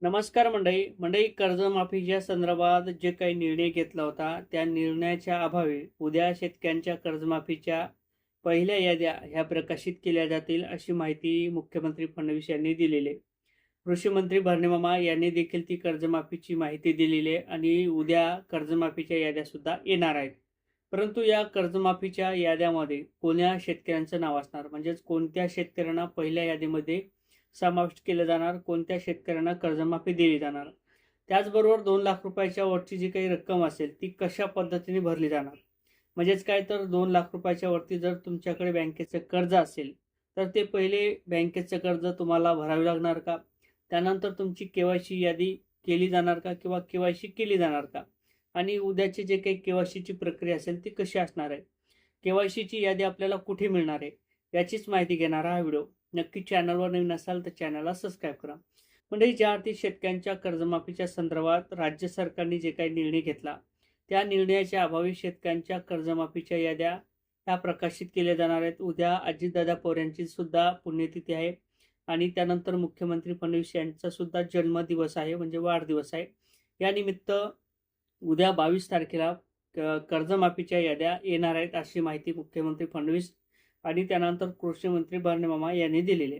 नमस्कार मंडळी कर्जमाफीच्या संदर्भात जे काही निर्णय घेतला होता त्या निर्णयाच्या अभावी उद्या शेतकऱ्यांच्या कर्जमाफीच्या पहिल्या याद्या ह्या प्रकाशित केल्या जातील अशी माहिती मुख्यमंत्री फडणवीस यांनी दिलेली आहे. कृषी मंत्री भरणे यांनी देखील ती कर्जमाफीची माहिती दिलेली आहे आणि उद्या कर्जमाफीच्या याद्या सुद्धा येणार आहेत. परंतु या कर्जमाफीच्या याद्यामध्ये कोण्या शेतकऱ्यांचं नाव असणार, म्हणजेच कोणत्या शेतकऱ्यांना पहिल्या यादीमध्ये समाविष्ट केलं जाणार, कोणत्या शेतकऱ्यांना कर्जमाफी दिली जाणार, त्याचबरोबर 2 लाख रुपयाच्या वरची जी काही रक्कम असेल ती कशा पद्धतीने भरली जाणार. म्हणजेच काय, तर 2 लाख रुपयाच्या वरती जर तुमच्याकडे बँकेचं कर्ज असेल तर ते पहिले बँकेचं कर्ज तुम्हाला भरावे लागणार का, त्यानंतर तुमची केवायसी यादी केली जाणार का किंवा केवायसी केली जाणार का, आणि उद्याची जे काही केवायसीची प्रक्रिया असेल ती कशी असणार आहे, केवायसीची यादी आपल्याला कुठे मिळणार आहे, याचीच माहिती घेणारा हा व्हिडिओ. नक्की चॅनलवर नवीन असाल तर चॅनलला सबस्क्राईब करा. म्हणजे ज्या अर्थी शेतकऱ्यांच्या कर्जमाफीच्या संदर्भात राज्य सरकारने जे काही निर्णय घेतला त्या निर्णयाच्या अभावी शेतकऱ्यांच्या कर्जमाफीच्या याद्या ह्या प्रकाशित केल्या जाणार आहेत. उद्या अजितदादा पवार यांची सुद्धा पुण्यतिथी आहे आणि त्यानंतर मुख्यमंत्री फडणवीस यांचा सुद्धा जन्मदिवस आहे, म्हणजे वाढदिवस आहे. या निमित्त उद्या 22 तारखेला कर्जमाफीच्या याद्या येणार आहेत अशी माहिती मुख्यमंत्री फडणवीस आणि त्यानंतर कृषी मंत्री भरणे यांनी दिलेले.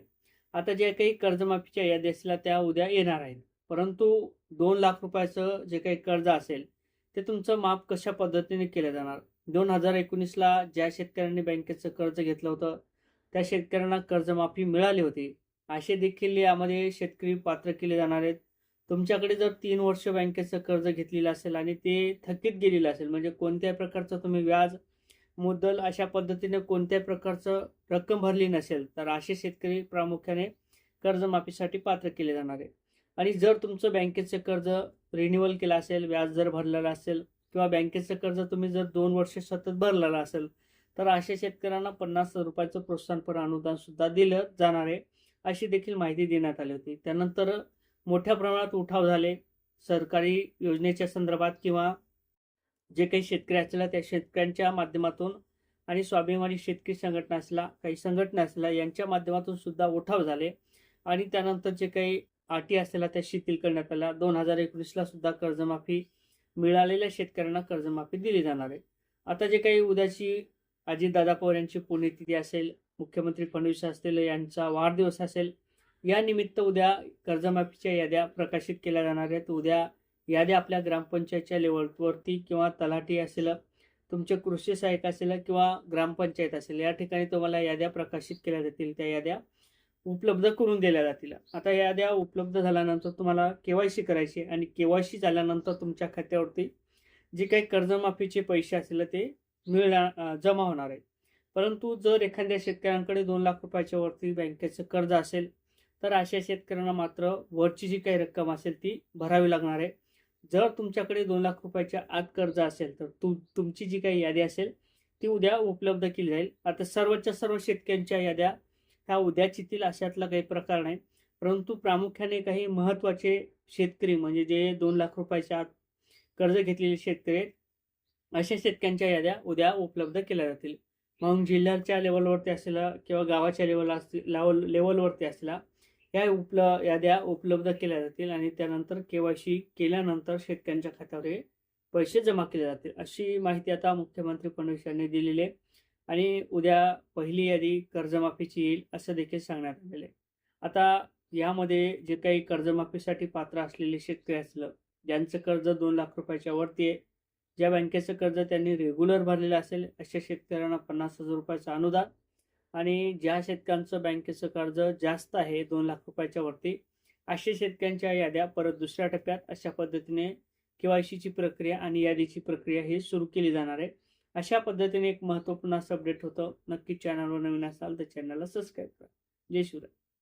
आता जे काही कर्जमाफीच्या यादी असतील त्या उद्या येणार आहेत, परंतु 2 लाख रुपयाचं जे काही कर्ज असेल ते तुमचं माफ कशा पद्धतीने केलं जाणार. 2019ला ज्या शेतकऱ्यांनी बँकेचं कर्ज घेतलं होतं त्या शेतकऱ्यांना कर्जमाफी मिळाली होती, असे देखील यामध्ये शेतकरी पात्र केले जाणार आहेत. तुमच्याकडे जर 3 वर्ष बँकेचं कर्ज घेतलेलं असेल आणि ते थकीत गेलेलं असेल, म्हणजे कोणत्याही प्रकारचं तुम्ही व्याज मुद्दल अशा पद्धतीने कोणत्याही प्रकारचं रक्कम भरली नसेल तर असे शेतकरी प्रामुख्याने कर्जमाफीसाठी पात्र केले जाणार आहे. आणि जर तुमचं बँकेचं कर्ज रिन्युअल केलं असेल, व्याज जर भरलेला असेल किंवा बँकेचं कर्ज तुम्ही जर 2 वर्ष सतत भरलेलं असेल तर अशा शेतकऱ्यांना 50,000 रुपयाचं प्रोत्साहनपर अनुदान सुद्धा दिलं जाणार आहे अशी देखील माहिती देण्यात आली होती. त्यानंतर मोठ्या प्रमाणात उठाव झाले सरकारी योजनेच्या संदर्भात किंवा जे काही शेतकरी असलेला त्या शेतकऱ्यांच्या माध्यमातून आणि स्वाभिमानी शेतकरी संघटना असला काही संघटना असल्या यांच्या माध्यमातून सुद्धा उठाव झाले आणि त्यानंतर जे काही अटी असलेल्या त्या शिथिल करण्यात आल्या. 2019ला सुद्धा कर्जमाफी मिळालेल्या शेतकऱ्यांना कर्जमाफी दिली जाणार आहे. आता जे काही उद्याची अजितदादा पवार यांची पुण्यतिथी असेल, मुख्यमंत्री फडणवीस असतील यांचा वाढदिवस असेल, या निमित्त उद्या कर्जमाफीच्या याद्या प्रकाशित केल्या जाणार आहेत. उद्या याद्या आपल्या ग्रामपंचायतच्या लेवलवरती किंवा तलाठी असेल, तुमचे कृषी सहाय्यक असेल किंवा ग्रामपंचायत असेल, या ठिकाणी तुम्हाला याद्या प्रकाशित केल्या जातील, त्या याद्या उपलब्ध करून दिल्या जातील. आता याद्या उपलब्ध झाल्यानंतर तुम्हाला केवायसी करायची आणि केवायसी झाल्यानंतर तुमच्या खात्यावरती जे काही कर्जमाफीचे पैसे असतील ते जमा होणार आहेत. परंतु जर एखाद्या शेतकऱ्यांकडे 2 लाख रुपयाच्या वरती बँकेचं कर्ज असेल तर अशा शेतकऱ्यांना मात्र वरची जी काही रक्कम असेल ती भरावी लागणार आहे. जर तुमच्याकडे 2 लाख रुपयाच्या आत कर्ज असेल तर तुमची जी काही यादी असेल ती उद्या उपलब्ध केली जाईल. आता सर्वच्या सर्व शेतकऱ्यांच्या याद्या ह्या उद्याच येतील अशातला काही प्रकार नाही, परंतु प्रामुख्याने काही महत्त्वाचे शेतकरी म्हणजे जे 2 लाख रुपयाच्या आत कर्ज घेतलेले शेतकरी आहेत अशा शेतकऱ्यांच्या याद्या उद्या उपलब्ध केल्या जातील. मग जिल्ह्याच्या लेवलवरती असलेला किंवा गावाच्या लेवलवरती असलेला या याद्या उपलब्ध केल्या जातील आणि त्यानंतर केवायसी केल्यानंतर शेतकऱ्यांच्या खात्यावर हे पैसे जमा केले जातील अशी माहिती आता मुख्यमंत्री फडणवीस यांनी दिलेली आहे. आणि उद्या पहिली यादी कर्जमाफीची येईल असं देखील सांगण्यात आलेलं आहे. आता यामध्ये जे काही कर्जमाफीसाठी पात्र असलेले शेतकरी असलं ज्यांचं कर्ज 2 लाख रुपयाच्या वरती आहे, ज्या बँकेचं कर्ज त्यांनी रेग्युलर भरलेलं असेल अशा शेतकऱ्यांना 50,000 रुपयाचं अनुदान, आणि ज्या शेतकऱ्यांचं बँकेचं कर्ज जास्त आहे 2 लाख रुपयाच्या वरती अशा शेतकऱ्यांच्या याद्या परत दुसऱ्या टप्प्यात अशा पद्धतीने केवायसीची प्रक्रिया आणि यादीची प्रक्रिया ही सुरू केली जाणार आहे. अशा पद्धतीने एक महत्त्वपूर्ण असं अपडेट होतं. नक्की चॅनलवर नवीन असाल तर चॅनलला सबस्क्राईब करा. जय शिवराय.